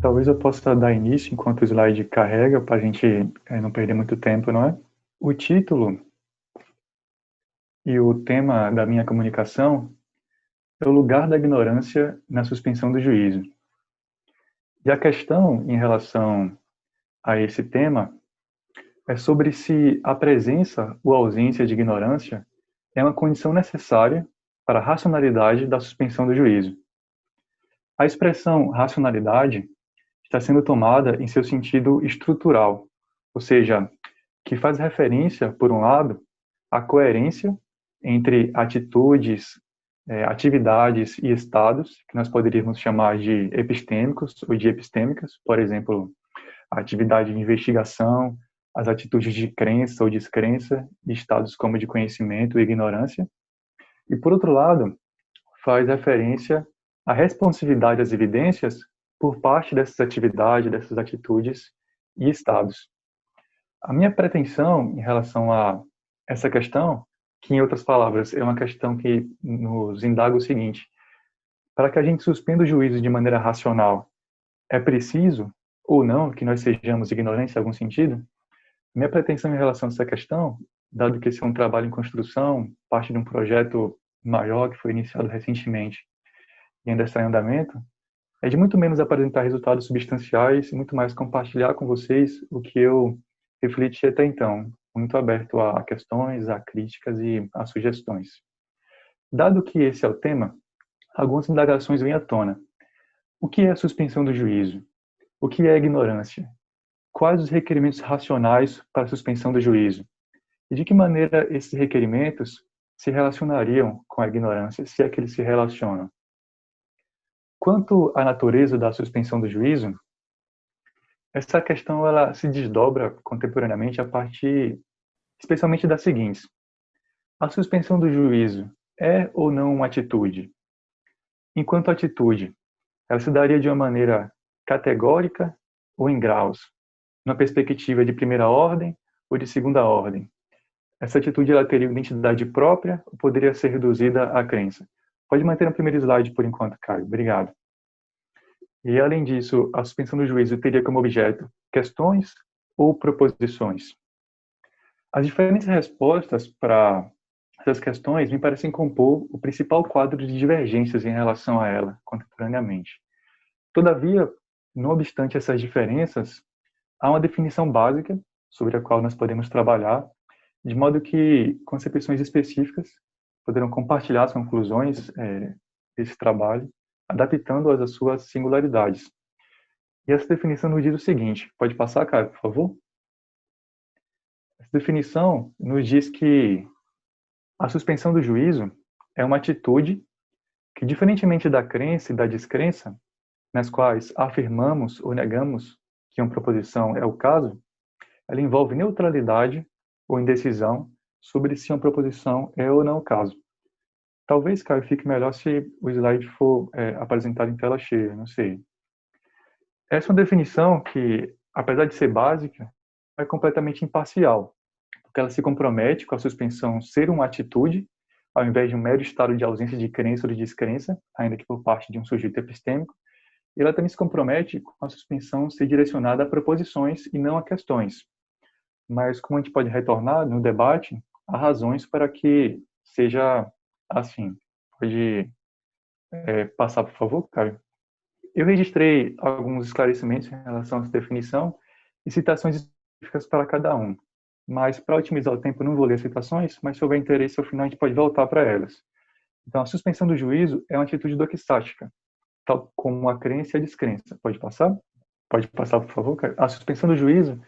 Talvez eu possa dar início enquanto o slide carrega, para a gente não perder muito tempo, não é? O título e o tema da minha comunicação é o lugar da ignorância na suspensão do juízo. E a questão em relação a esse tema é sobre se a presença ou ausência de ignorância é uma condição necessária para a racionalidade da suspensão do juízo. A expressão racionalidade está sendo tomada em seu sentido estrutural, ou seja, que faz referência, por um lado, à coerência entre atitudes, atividades e estados, que nós poderíamos chamar de epistêmicos ou de epistêmicas, por exemplo, a atividade de investigação, as atitudes de crença ou descrença, e estados como de conhecimento e ignorância. E, por outro lado, faz referência à responsividade às evidências por parte dessas atividades, dessas atitudes e estados. A minha pretensão em relação a essa questão, que em outras palavras é uma questão que nos indaga o seguinte: para que a gente suspenda o juízo de maneira racional, é preciso ou não que nós sejamos ignorantes em algum sentido? Minha pretensão em relação a essa questão, dado que esse é um trabalho em construção, parte de um projeto maior que foi iniciado recentemente e ainda está em andamento, é de muito menos apresentar resultados substanciais e muito mais compartilhar com vocês o que eu refleti até então, muito aberto a questões, a críticas e a sugestões. Dado que esse é o tema, algumas indagações vêm à tona. O que é a suspensão do juízo? O que é a ignorância? Quais os requerimentos racionais para a suspensão do juízo? E de que maneira esses requerimentos se relacionariam com a ignorância, se é que eles se relacionam? Quanto à natureza da suspensão do juízo, essa questão ela se desdobra contemporaneamente a partir, especialmente das seguintes: a suspensão do juízo é ou não uma atitude? Enquanto atitude, ela se daria de uma maneira categórica ou em graus, numa perspectiva de primeira ordem ou de segunda ordem? Essa atitude ela teria identidade própria ou poderia ser reduzida à crença? Pode manter no primeiro slide por enquanto, Caio. Obrigado. E, além disso, a suspensão do juízo teria como objeto questões ou proposições? As diferentes respostas para essas questões me parecem compor o principal quadro de divergências em relação a ela, contemporaneamente. Todavia, não obstante essas diferenças, há uma definição básica sobre a qual nós podemos trabalhar, de modo que concepções específicas poderão compartilhar as conclusões desse trabalho, adaptando-as às suas singularidades. E essa definição nos diz o seguinte: pode passar, Caio, por favor? Essa definição nos diz que a suspensão do juízo é uma atitude que, diferentemente da crença e da descrença, nas quais afirmamos ou negamos que uma proposição é o caso, ela envolve neutralidade ou indecisão sobre se uma proposição é ou não o caso. Talvez, Caio, fique melhor se o slide for apresentado em tela cheia, não sei. Essa é uma definição que, apesar de ser básica, é completamente imparcial, porque ela se compromete com a suspensão ser uma atitude, ao invés de um mero estado de ausência de crença ou de descrença, ainda que por parte de um sujeito epistêmico, e ela também se compromete com a suspensão ser direcionada a proposições e não a questões. Mas, como a gente pode retornar no debate, há razões para que seja assim. Pode passar, por favor, Caio? Eu registrei alguns esclarecimentos em relação a essa definição e citações específicas para cada um. Mas, para otimizar o tempo, eu não vou ler as citações, mas se houver interesse, ao final a gente pode voltar para elas. Então, a suspensão do juízo é uma atitude doxástica, tal como a crença e a descrença. Pode passar? Pode passar, por favor, Caio? A suspensão do juízo,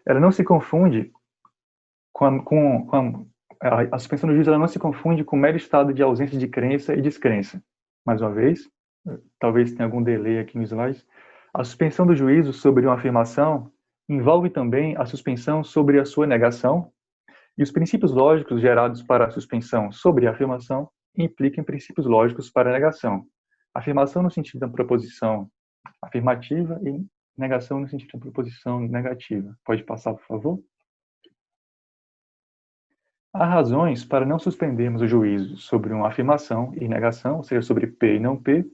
ela não se confunde a suspensão do juízo ela não se confunde com o mero estado de ausência de crença e descrença. Mais uma vez, talvez tenha algum delay aqui no slide. A suspensão do juízo sobre uma afirmação envolve também a suspensão sobre a sua negação, e os princípios lógicos gerados para a suspensão sobre a afirmação implicam princípios lógicos para a negação. Afirmação no sentido da proposição afirmativa e negação no sentido da proposição negativa. Pode passar, por favor? Há razões para não suspendermos o juízo sobre uma afirmação e negação, ou seja, sobre P e não P,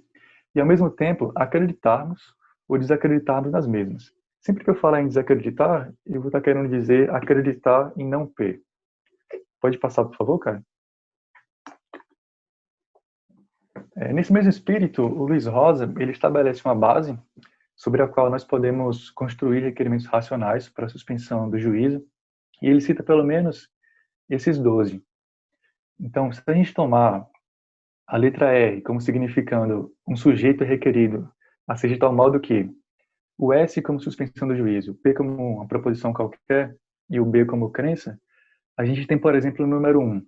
e ao mesmo tempo acreditarmos ou desacreditarmos nas mesmas. Sempre que eu falar em desacreditar, eu vou estar querendo dizer acreditar em não P. Pode passar, por favor, cara? Nesse mesmo espírito, o Luiz Rosa, ele estabelece uma base sobre a qual nós podemos construir requerimentos racionais para a suspensão do juízo, e ele cita pelo menos esses 12. Então, se a gente tomar a letra R como significando um sujeito requerido a ser de tal modo que o S como suspensão do juízo, o P como uma proposição qualquer e o B como crença, a gente tem, por exemplo, o número 1.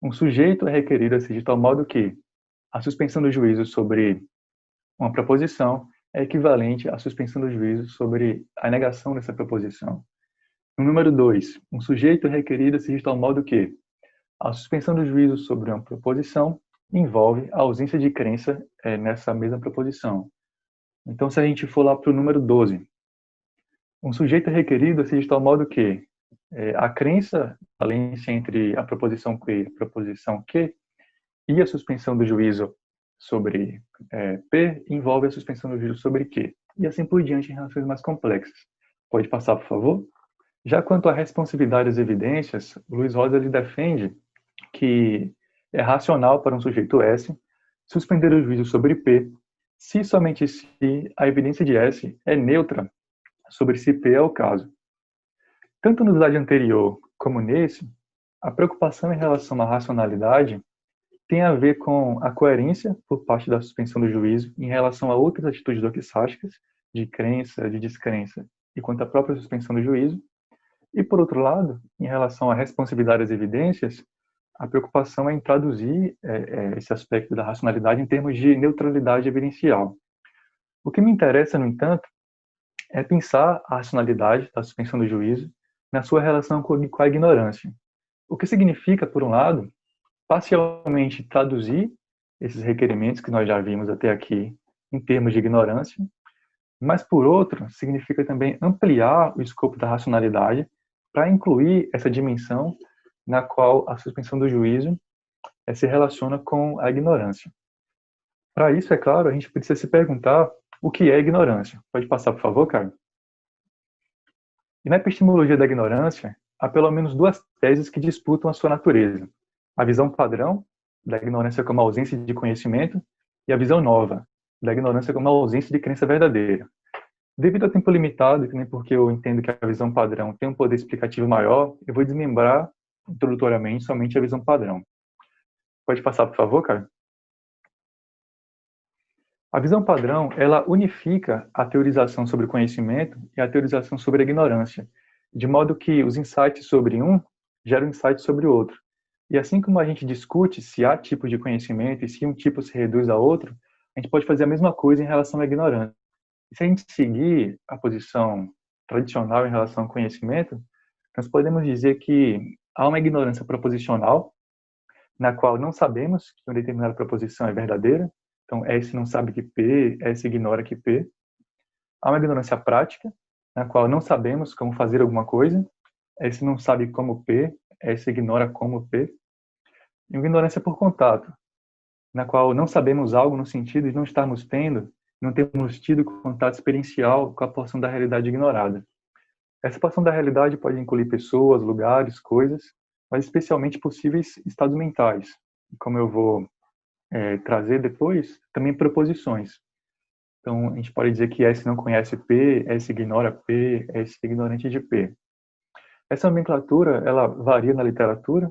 Um sujeito é requerido a ser de tal modo que a suspensão do juízo sobre uma proposição é equivalente à suspensão do juízo sobre a negação dessa proposição. No número 2, um sujeito é requerido a ser de tal modo que a suspensão do juízo sobre uma proposição envolve a ausência de crença nessa mesma proposição. Então, se a gente for lá para o número 12, um sujeito é requerido a ser de tal modo que a crença, a valência entre a proposição P e a proposição Q e a suspensão do juízo sobre P envolve a suspensão do juízo sobre Q. E assim por diante em relações mais complexas. Pode passar, por favor? Já quanto à responsividade das evidências, o Luiz Rosa ele defende que é racional para um sujeito S suspender o juízo sobre P se somente se a evidência de S é neutra sobre se P é o caso. Tanto no slide anterior como nesse, a preocupação em relação à racionalidade tem a ver com a coerência por parte da suspensão do juízo em relação a outras atitudes doxásticas, de crença, de descrença, e quanto à própria suspensão do juízo. E, por outro lado, em relação à responsividade das evidências, a preocupação é em traduzir esse aspecto da racionalidade em termos de neutralidade evidencial. O que me interessa, no entanto, é pensar a racionalidade da suspensão do juízo na sua relação com a ignorância. O que significa, por um lado, parcialmente traduzir esses requerimentos que nós já vimos até aqui em termos de ignorância, mas, por outro, significa também ampliar o escopo da racionalidade para incluir essa dimensão na qual a suspensão do juízo se relaciona com a ignorância. Para isso, é claro, a gente precisa se perguntar o que é ignorância. Pode passar, por favor, Caio? E na epistemologia da ignorância, há pelo menos duas teses que disputam a sua natureza. A visão padrão, da ignorância como ausência de conhecimento, e a visão nova, da ignorância como ausência de crença verdadeira. Devido ao tempo limitado, e também porque eu entendo que a visão padrão tem um poder explicativo maior, eu vou desmembrar introdutoriamente somente a visão padrão. Pode passar, por favor, cara? A visão padrão, ela unifica a teorização sobre o conhecimento e a teorização sobre a ignorância, de modo que os insights sobre um geram insights sobre o outro. E assim como a gente discute se há tipos de conhecimento e se um tipo se reduz a outro, a gente pode fazer a mesma coisa em relação à ignorância. E se a gente seguir a posição tradicional em relação ao conhecimento, nós podemos dizer que há uma ignorância proposicional, na qual não sabemos que uma determinada proposição é verdadeira. Então, S não sabe que P, S ignora que P. Há uma ignorância prática, na qual não sabemos como fazer alguma coisa. S não sabe como P, S ignora como P. E uma ignorância por contato, na qual não sabemos algo no sentido de não estarmos tendo, não temos tido contato experiencial com a porção da realidade ignorada. Essa porção da realidade pode incluir pessoas, lugares, coisas, mas especialmente possíveis estados mentais. Como eu vou trazer depois, também proposições. Então, a gente pode dizer que S não conhece P, S ignora P, S é ignorante de P. Essa nomenclatura, ela varia na literatura.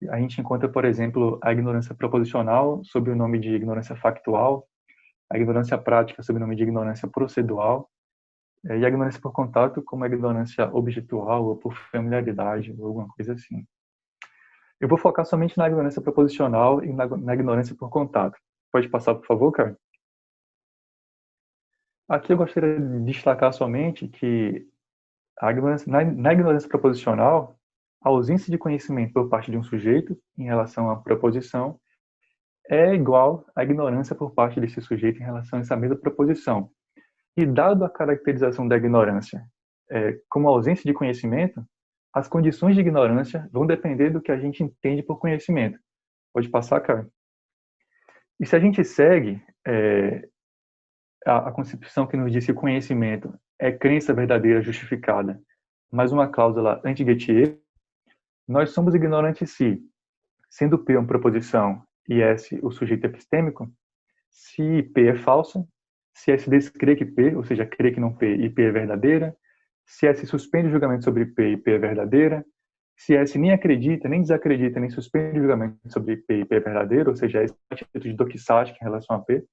A gente encontra, por exemplo, a ignorância proposicional sob o nome de ignorância factual, a ignorância prática sob o nome de ignorância procedual, e a ignorância por contato como a ignorância objetual ou por familiaridade, ou alguma coisa assim. Eu vou focar somente na ignorância proposicional e na ignorância por contato. Pode passar, por favor, cara? Aqui eu gostaria de destacar somente que na ignorância proposicional, a ausência de conhecimento por parte de um sujeito em relação à proposição é igual à ignorância por parte desse sujeito em relação a essa mesma proposição. E dado a caracterização da ignorância como ausência de conhecimento, as condições de ignorância vão depender do que a gente entende por conhecimento. Pode passar, cara? E se a gente segue a concepção que nos diz que o conhecimento é crença verdadeira justificada, mas uma cláusula anti-Gettier, nós somos ignorantes se, sendo P uma proposição e S o sujeito epistêmico, se P é falsa, se S descrê que P, ou seja, crê que não P e P é verdadeira, se S suspende o julgamento sobre P e P é verdadeira, se S nem acredita, nem desacredita, nem suspende o julgamento sobre P e P é verdadeiro, ou seja, S é uma atitude doxástica em relação a P.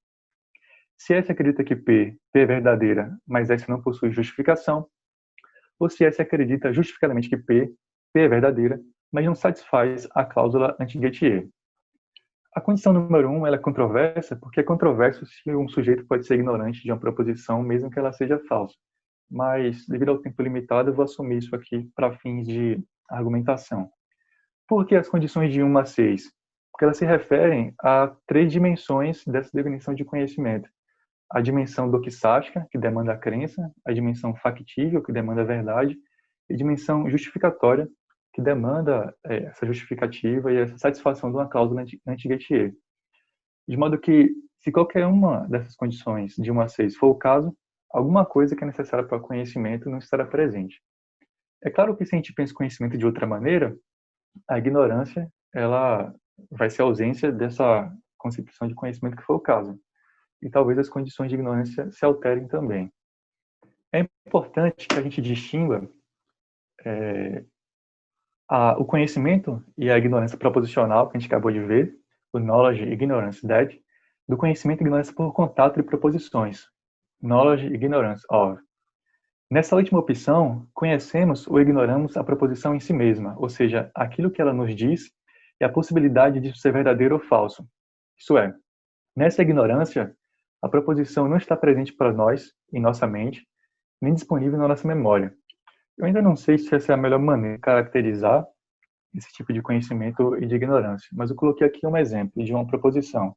Se S acredita que P é verdadeira, mas S não possui justificação, ou se S acredita justificadamente que P é verdadeira, mas não satisfaz a cláusula anti-Gettier. A condição número 1 ela é controversa porque é controverso se um sujeito pode ser ignorante de uma proposição, mesmo que ela seja falsa. Mas, devido ao tempo limitado, eu vou assumir isso aqui para fins de argumentação. Por que as condições de 1 a 6? Porque elas se referem a 3 dimensões dessa definição de conhecimento. A dimensão doxástica, que demanda a crença, a dimensão factível, que demanda a verdade, e a dimensão justificatória, que demanda essa justificativa e essa satisfação de uma cláusula anti-Gettier. De modo que, se qualquer uma dessas condições, de 1 a 6, for o caso, alguma coisa que é necessária para o conhecimento não estará presente. É claro que se a gente pensa conhecimento de outra maneira, a ignorância ela vai ser a ausência dessa concepção de conhecimento que for o caso. E talvez as condições de ignorância se alterem também. É importante que a gente distinga o conhecimento e a ignorância proposicional, que a gente acabou de ver, o knowledge e ignorance that, do conhecimento e ignorância por contato de proposições, knowledge e ignorance of. Nessa última opção, conhecemos ou ignoramos a proposição em si mesma, ou seja, aquilo que ela nos diz e a possibilidade de ser verdadeiro ou falso. Isso é, nessa ignorância, a proposição não está presente para nós, em nossa mente, nem disponível na nossa memória. Eu ainda não sei se essa é a melhor maneira de caracterizar esse tipo de conhecimento e de ignorância, mas eu coloquei aqui um exemplo de uma proposição.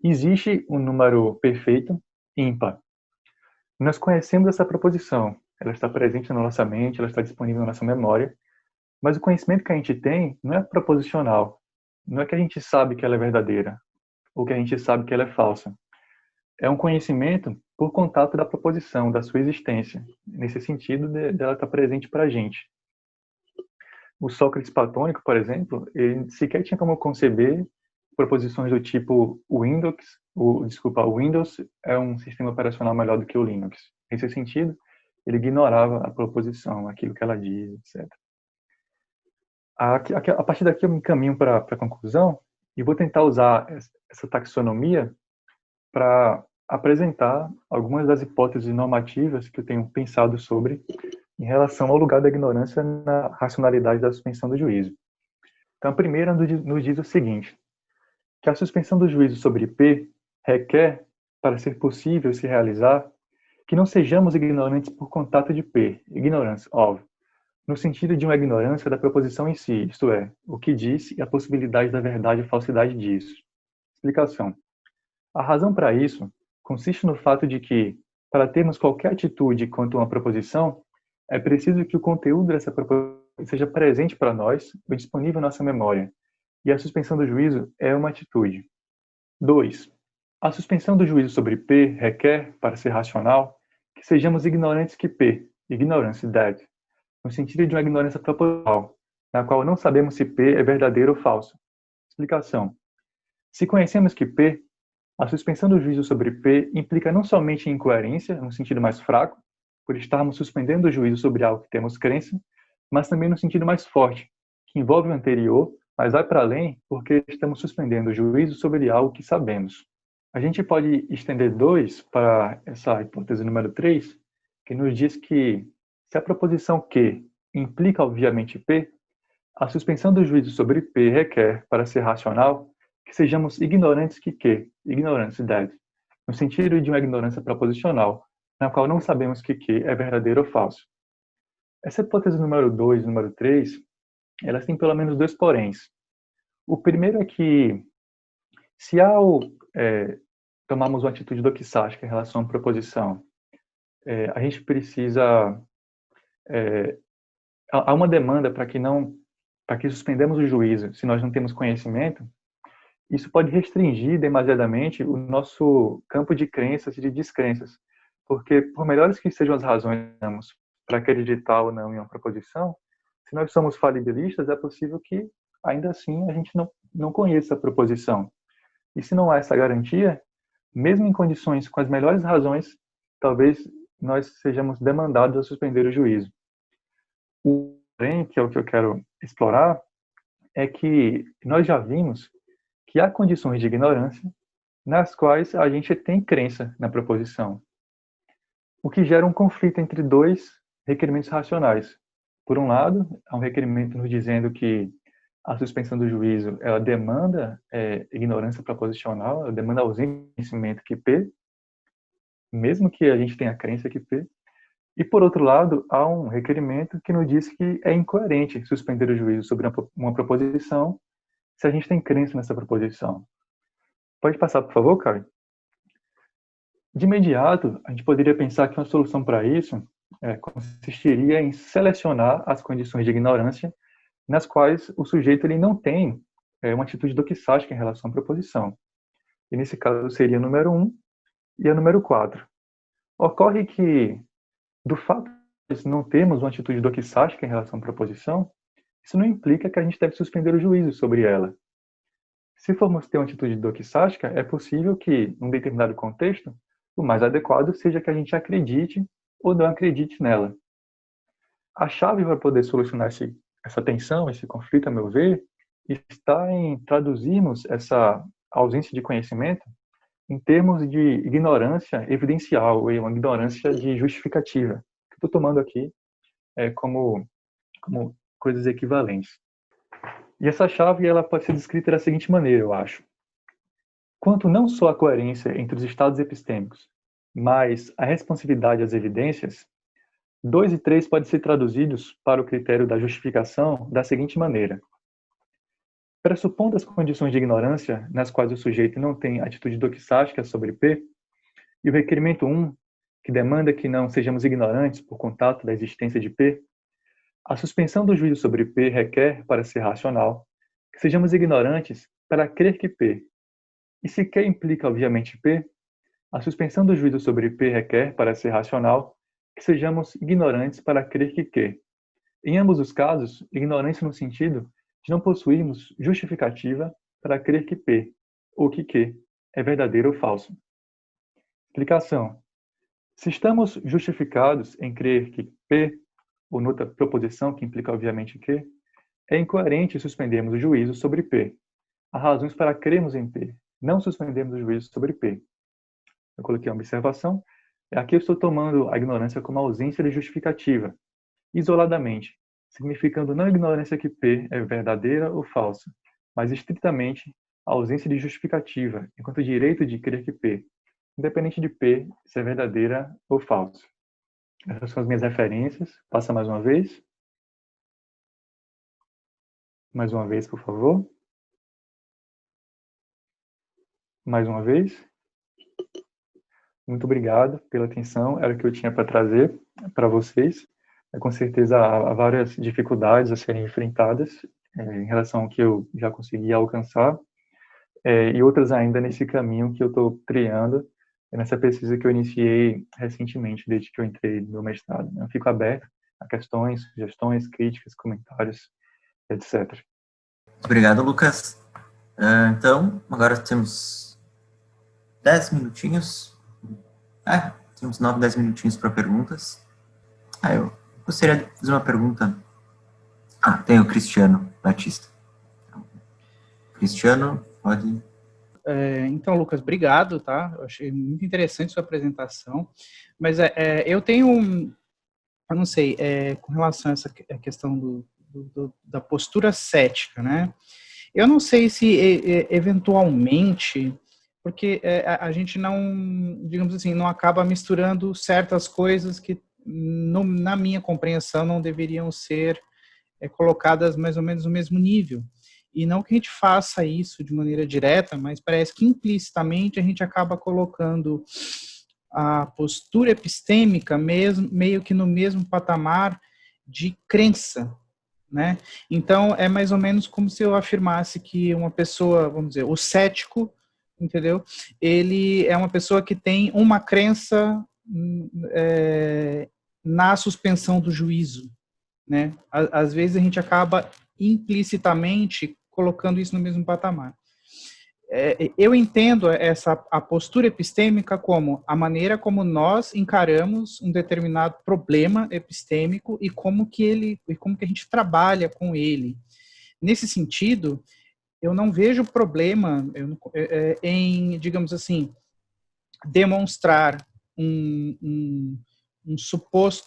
Existe um número perfeito ímpar. Nós conhecemos essa proposição, ela está presente na nossa mente, ela está disponível na nossa memória, mas o conhecimento que a gente tem não é proposicional, não é que a gente sabe que ela é verdadeira, ou que a gente sabe que ela é falsa. É um conhecimento por contato da proposição, da sua existência, nesse sentido dela estar presente para a gente. O Sócrates platônico, por exemplo, ele sequer tinha como conceber proposições do tipo o Windows é um sistema operacional melhor do que o Linux. Nesse sentido, ele ignorava a proposição, aquilo que ela diz, etc. A partir daqui eu me encaminho para a conclusão e vou tentar usar essa taxonomia para apresentar algumas das hipóteses normativas que eu tenho pensado sobre em relação ao lugar da ignorância na racionalidade da suspensão do juízo. Então, a primeira nos diz o seguinte, que a suspensão do juízo sobre P requer, para ser possível se realizar, que não sejamos ignorantes por contato de P, ignorance of, no sentido de uma ignorância da proposição em si, isto é, o que diz e a possibilidade da verdade e falsidade disso. Explicação. A razão para isso consiste no fato de que, para termos qualquer atitude quanto a uma proposição, é preciso que o conteúdo dessa proposição seja presente para nós ou disponível na nossa memória, e a suspensão do juízo é uma atitude. 2. A suspensão do juízo sobre P requer, para ser racional, que sejamos ignorantes que P, ignorance that, no sentido de uma ignorância proposicional, na qual não sabemos se P é verdadeiro ou falso. Explicação. Se conhecemos que P, a suspensão do juízo sobre P implica não somente incoerência, no sentido mais fraco, por estarmos suspendendo o juízo sobre algo que temos crença, mas também no sentido mais forte, que envolve o anterior, mas vai para além porque estamos suspendendo o juízo sobre algo que sabemos. A gente pode estender 2 para essa hipótese número 3, que nos diz que se a proposição Q implica obviamente P, a suspensão do juízo sobre P requer, para ser racional, que sejamos ignorantes que Q, ignorance that, no sentido de uma ignorância proposicional, na qual não sabemos que Q é verdadeiro ou falso. Essa hipótese número 2 e número 3, elas têm pelo menos 2 poréns. O primeiro é que, se ao tomarmos uma atitude doxástica em relação à proposição, a gente precisa... há uma demanda para que suspendamos o juízo, se nós não temos conhecimento, isso pode restringir demasiadamente o nosso campo de crenças e de descrenças, porque por melhores que sejam as razões para acreditar ou não em uma proposição, se nós somos falibilistas, é possível que ainda assim a gente não conheça a proposição. E se não há essa garantia, mesmo em condições com as melhores razões, talvez nós sejamos demandados a suspender o juízo. O porém, que é o que eu quero explorar, é que nós já vimos que há condições de ignorância nas quais a gente tem crença na proposição, o que gera um conflito entre dois requerimentos racionais. Por um lado, há um requerimento nos dizendo que a suspensão do juízo ela demanda ignorância proposicional, ela demanda ausência de conhecimento que P, mesmo que a gente tenha crença que P. E, por outro lado, há um requerimento que nos diz que é incoerente suspender o juízo sobre uma proposição se a gente tem crença nessa proposição. Pode passar, por favor, Caio? De imediato, a gente poderia pensar que uma solução para isso consistiria em selecionar as condições de ignorância nas quais o sujeito ele não tem uma atitude doxástica em relação à proposição. E nesse caso seria a número 1 e a número 4. Ocorre que, do fato de não termos uma atitude doxástica em relação à proposição, isso não implica que a gente deve suspender o juízo sobre ela. Se formos ter uma atitude doxástica, é possível que, num determinado contexto, o mais adequado seja que a gente acredite ou não acredite nela. A chave para poder solucionar essa tensão, esse conflito, a meu ver, está em traduzirmos essa ausência de conhecimento em termos de ignorância evidencial, ou uma ignorância de justificativa, que estou tomando aqui como coisas equivalentes. E essa chave ela pode ser descrita da seguinte maneira, eu acho. Quanto não só a coerência entre os estados epistêmicos, mas a responsividade às evidências, 2 e 3 podem ser traduzidos para o critério da justificação da seguinte maneira. Pressupondo as condições de ignorância nas quais o sujeito não tem atitude doxástica sobre P, e o requerimento 1, que demanda que não sejamos ignorantes por contato da existência de P, a suspensão do juízo sobre P requer, para ser racional, que sejamos ignorantes para crer que P. E se Q implica, obviamente, P, a suspensão do juízo sobre P requer, para ser racional, que sejamos ignorantes para crer que Q. Em ambos os casos, ignorância no sentido de não possuirmos justificativa para crer que P, ou que Q, é verdadeiro ou falso. Explicação. Se estamos justificados em crer que P, ou noutra proposição que implica obviamente Q, é incoerente suspendermos o juízo sobre P. Há razões para crermos em P, não suspendermos o juízo sobre P. Eu coloquei uma observação. Aqui eu estou tomando a ignorância como ausência de justificativa, isoladamente, significando não a ignorância que P é verdadeira ou falsa, mas estritamente a ausência de justificativa, enquanto direito de crer que P, independente de P se é verdadeira ou falsa. Essas são as minhas referências. Passa mais uma vez. Mais uma vez, por favor. Mais uma vez. Muito obrigado pela atenção. Era o que eu tinha para trazer para vocês. Com certeza há várias dificuldades a serem enfrentadas em relação ao que eu já consegui alcançar e outras ainda nesse caminho que eu estou trilhando nessa pesquisa que eu iniciei recentemente, desde que eu entrei no meu mestrado. Eu fico aberto a questões, sugestões, críticas, comentários, etc. Muito obrigado, Lucas. Então, agora temos 10 minutinhos. Temos 9, 10 minutinhos para perguntas. Eu gostaria de fazer uma pergunta. Tem o Cristiano Batista. Cristiano, pode... Então, Lucas, obrigado, tá? Eu achei muito interessante sua apresentação, mas eu tenho, eu não sei, com relação a essa questão da postura cética, né? Eu não sei se eventualmente, porque a gente não, digamos assim, não acaba misturando certas coisas que, na minha compreensão, não deveriam ser colocadas mais ou menos no mesmo nível. E não que a gente faça isso de maneira direta, mas parece que implicitamente a gente acaba colocando a postura epistêmica meio que no mesmo patamar de crença, né? Então, é mais ou menos como se eu afirmasse que uma pessoa, vamos dizer, o cético, entendeu? Ele é uma pessoa que tem uma crença na suspensão do juízo, né? Às vezes a gente acaba implicitamente colocando isso no mesmo patamar. Eu entendo a postura epistêmica como a maneira como nós encaramos um determinado problema epistêmico e como que a gente trabalha com ele. Nesse sentido, eu não vejo problema em, digamos assim, demonstrar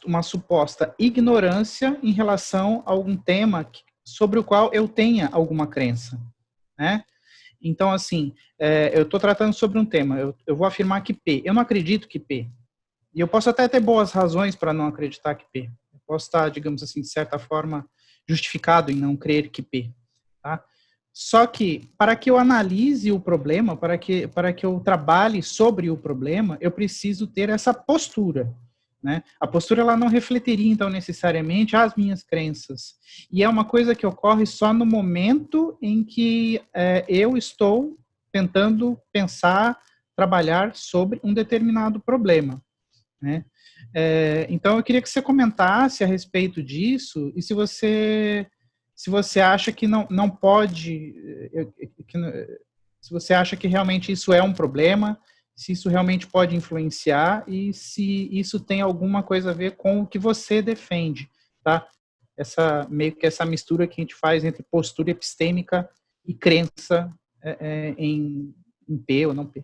uma suposta ignorância em relação a algum tema sobre o qual eu tenha alguma crença, né? Então, assim, eu estou tratando sobre um tema, eu vou afirmar que P. Eu não acredito que P. E eu posso até ter boas razões para não acreditar que P. Eu posso estar, digamos assim, de certa forma, justificado em não crer que P. Tá? Só que, para que eu analise o problema, para que eu trabalhe sobre o problema, eu preciso ter essa postura. Né? A postura ela não refletiria, então, necessariamente as minhas crenças. E é uma coisa que ocorre só no momento em que eu estou tentando pensar, trabalhar sobre um determinado problema. Né? Então, eu queria que você comentasse a respeito disso e se você acha que não pode, se você acha que realmente isso é um problema, se isso realmente pode influenciar e se isso tem alguma coisa a ver com o que você defende, tá? Meio que essa mistura que a gente faz entre postura epistêmica e crença em P ou não P.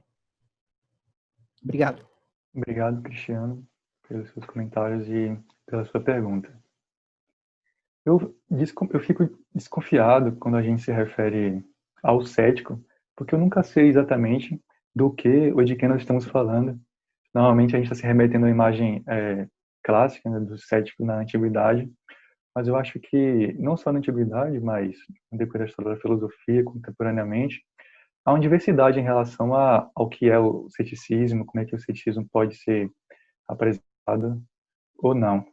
Obrigado. Obrigado, Cristiano, pelos seus comentários e pela sua pergunta. Eu fico desconfiado quando a gente se refere ao cético, porque eu nunca sei exatamente do que ou de quem nós estamos falando. Normalmente a gente está se remetendo à imagem clássica, né, do cético na antiguidade, mas eu acho que não só na antiguidade, mas no decorrer da história da filosofia, contemporaneamente, há uma diversidade em relação ao que é o ceticismo, como é que o ceticismo pode ser apresentado ou não.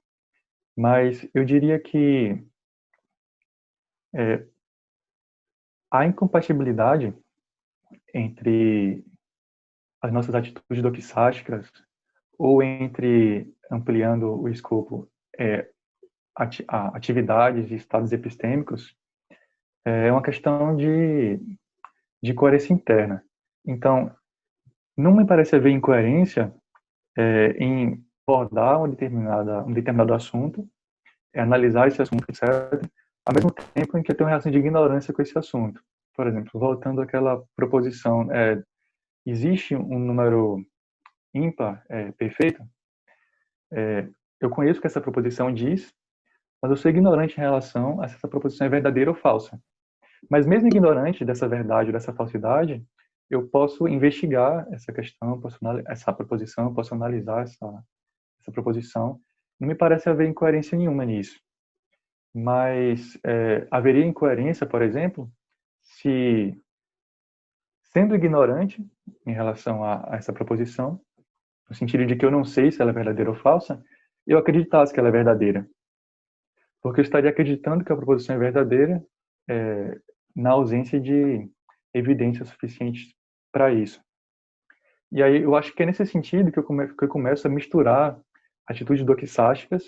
Mas eu diria que há incompatibilidade entre as nossas atitudes doxásticas ou entre, ampliando o escopo, atividades e estados epistêmicos, é uma questão de coerência interna. Então, não me parece haver incoerência em abordar um determinado assunto, analisar esse assunto, etc., ao mesmo tempo em que eu tenho uma relação de ignorância com esse assunto. Por exemplo, voltando àquela proposição, existe um número ímpar perfeito? Eu conheço o que essa proposição diz, mas eu sou ignorante em relação a se essa proposição é verdadeira ou falsa. Mas mesmo ignorante dessa verdade ou dessa falsidade, eu posso investigar essa questão, essa proposição, posso analisar essa proposição. Não me parece haver incoerência nenhuma nisso. Mas haveria incoerência, por exemplo, se, sendo ignorante em relação a essa proposição, no sentido de que eu não sei se ela é verdadeira ou falsa, eu acreditasse que ela é verdadeira. Porque eu estaria acreditando que a proposição é verdadeira na ausência de evidências suficientes para isso. E aí eu acho que é nesse sentido que eu começo a misturar atitudes doxásticas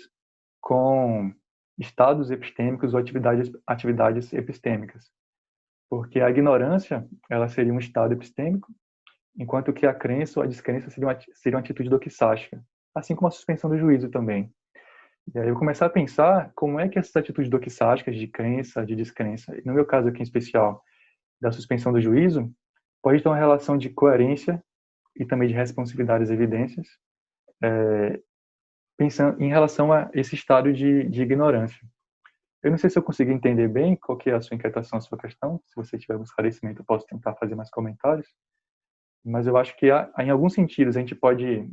com estados epistêmicos ou atividades epistêmicas. Porque a ignorância, ela seria um estado epistêmico, enquanto que a crença ou a descrença seria uma atitude doxástica, assim como a suspensão do juízo também. E aí eu começar a pensar como é que essas atitudes doxásticas de crença, de descrença, no meu caso aqui em especial, da suspensão do juízo, pode ter uma relação de coerência e também de responsividade às evidências, pensando em relação a esse estado de ignorância. Eu não sei se eu consigo entender bem qual que é a sua inquietação, a sua questão. Se você tiver um esclarecimento, eu posso tentar fazer mais comentários. Mas eu acho que em alguns sentidos a gente pode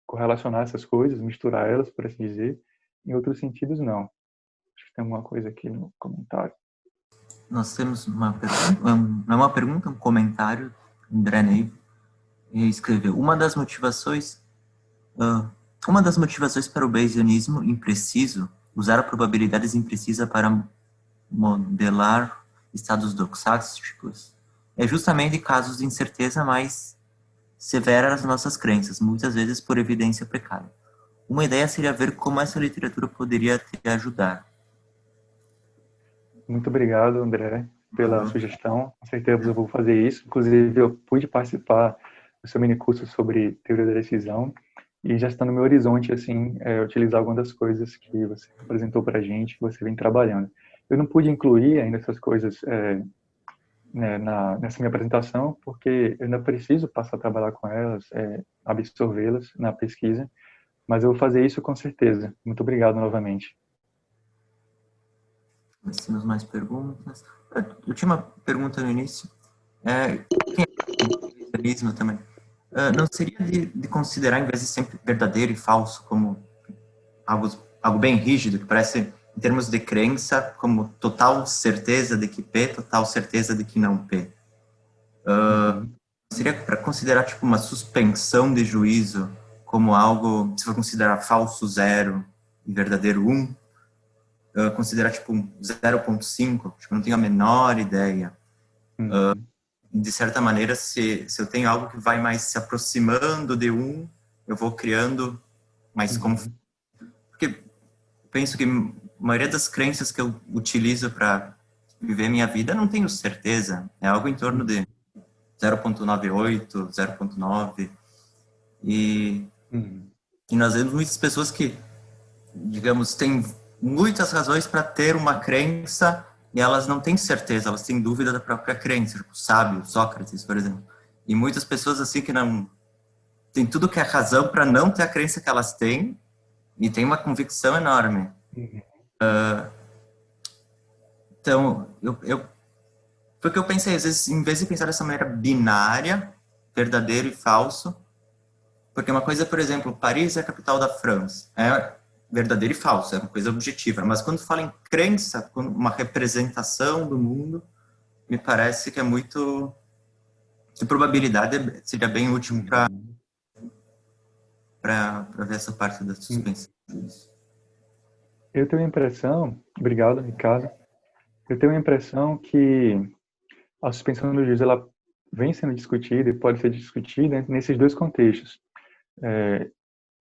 correlacionar essas coisas, misturar elas, por assim dizer. Em outros sentidos, não. Acho que tem alguma coisa aqui no comentário. Nós temos uma pergunta, não é uma pergunta, um comentário. André Neiva escreveu: uma das motivações para o bayesianismo impreciso, usar a probabilidades imprecisa para modelar estados doxásticos é justamente casos de incerteza mais severa nas nossas crenças, muitas vezes por evidência precária. Uma ideia seria ver como essa literatura poderia te ajudar. Muito obrigado, André, pela sugestão. Com certeza eu vou fazer isso. Inclusive, eu pude participar do seu mini curso sobre teoria da decisão e já está no meu horizonte, assim, utilizar algumas das coisas que você apresentou para a gente, que você vem trabalhando. Eu não pude incluir ainda essas coisas né, nessa minha apresentação, porque eu ainda preciso passar a trabalhar com elas, absorvê-las na pesquisa, mas eu vou fazer isso com certeza. Muito obrigado novamente. Temos mais perguntas. Eu tinha uma pergunta no início. Tem veganismo também. Não seria de considerar, em vez de sempre verdadeiro e falso, como algo bem rígido, que parece, em termos de crença, como total certeza de que P, total certeza de que não P? Seria para considerar tipo uma suspensão de juízo como algo, se for considerar falso 0 e verdadeiro 1, considerar tipo 0.5, tipo, não tenho a menor ideia. De certa maneira, se eu tenho algo que vai mais se aproximando de 1, eu vou criando mais confiança. Porque penso que a maioria das crenças que eu utilizo para viver minha vida, não tenho certeza. É algo em torno de 0.98, 0.9. E nós vemos muitas pessoas que, digamos, têm muitas razões para ter uma crença e elas não têm certeza, elas têm dúvida da própria crença, tipo, sábio, Sócrates, por exemplo. E muitas pessoas assim que não tem tudo que é razão para não ter a crença que elas têm e tem uma convicção enorme. Então, porque eu pensei, às vezes, em vez de pensar dessa maneira binária, verdadeiro e falso, porque uma coisa, por exemplo, Paris é a capital da França, é verdadeiro e falso, é uma coisa objetiva, mas quando fala em crença, uma representação do mundo, me parece que é muito, de probabilidade seria bem útil para ver essa parte da suspensão. Eu tenho a impressão, obrigado, Ricardo, eu tenho a impressão que a suspensão do juízo ela vem sendo discutida e pode ser discutida nesses dois contextos,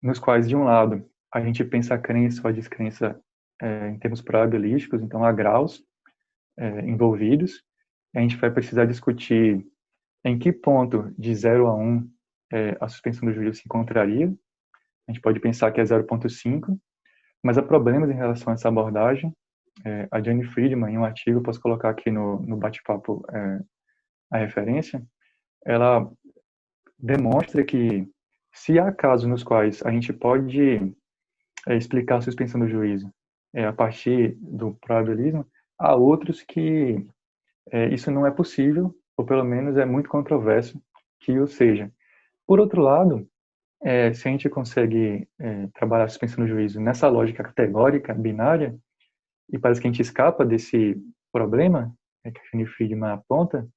nos quais, de um lado, a gente pensa a crença ou a descrença em termos probabilísticos, então há graus envolvidos, a gente vai precisar discutir em que ponto de 0 a 1 a suspensão do juízo se encontraria. A gente pode pensar que é 0.5, mas há problemas em relação a essa abordagem. A Jane Friedman, em um artigo, posso colocar aqui no bate-papo a referência, ela demonstra que se há casos nos quais a gente pode explicar a suspensão do juízo a partir do probabilismo, há outros que isso não é possível, ou pelo menos é muito controverso que o seja. Por outro lado, se a gente consegue trabalhar a suspensão do juízo nessa lógica categórica, binária, e parece que a gente escapa desse problema que a Jane Friedman aponta,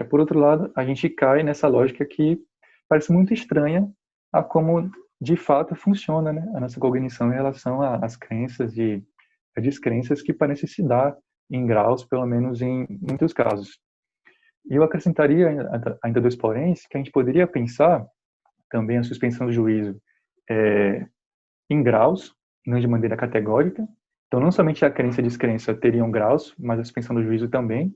por outro lado, a gente cai nessa lógica que parece muito estranha a como de fato funciona, né, a nossa cognição em relação às crenças e descrenças que parecem se dar em graus, pelo menos em muitos casos. E eu acrescentaria ainda dois poréns, que a gente poderia pensar também a suspensão do juízo em graus, não de maneira categórica. Então, não somente a crença e a descrença teriam graus, mas a suspensão do juízo também.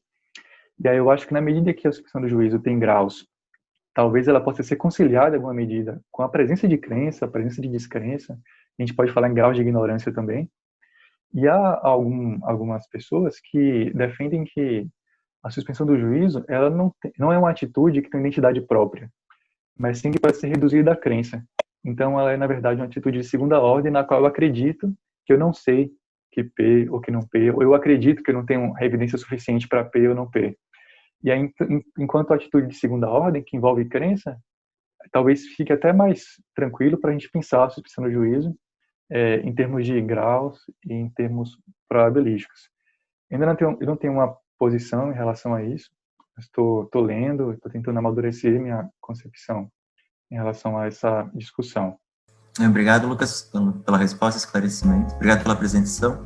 E aí eu acho que na medida que a suspensão do juízo tem graus, talvez ela possa ser conciliada em alguma medida com a presença de crença, a presença de descrença. A gente pode falar em graus de ignorância também. E há algumas pessoas que defendem que a suspensão do juízo ela não é uma atitude que tem identidade própria, mas sim que pode ser reduzida à crença. Então, ela é, na verdade, uma atitude de segunda ordem na qual eu acredito que eu não sei que P ou que não P, ou eu acredito que eu não tenho evidência suficiente para P ou não P. E aí, enquanto a atitude de segunda ordem, que envolve crença, talvez fique até mais tranquilo para a gente pensar a suspensão do juízo em termos de graus e em termos probabilísticos. Eu não tenho uma posição em relação a isso. Estou lendo, estou tentando amadurecer minha concepção em relação a essa discussão. Obrigado, Lucas, pela resposta e esclarecimento. Obrigado pela apresentação.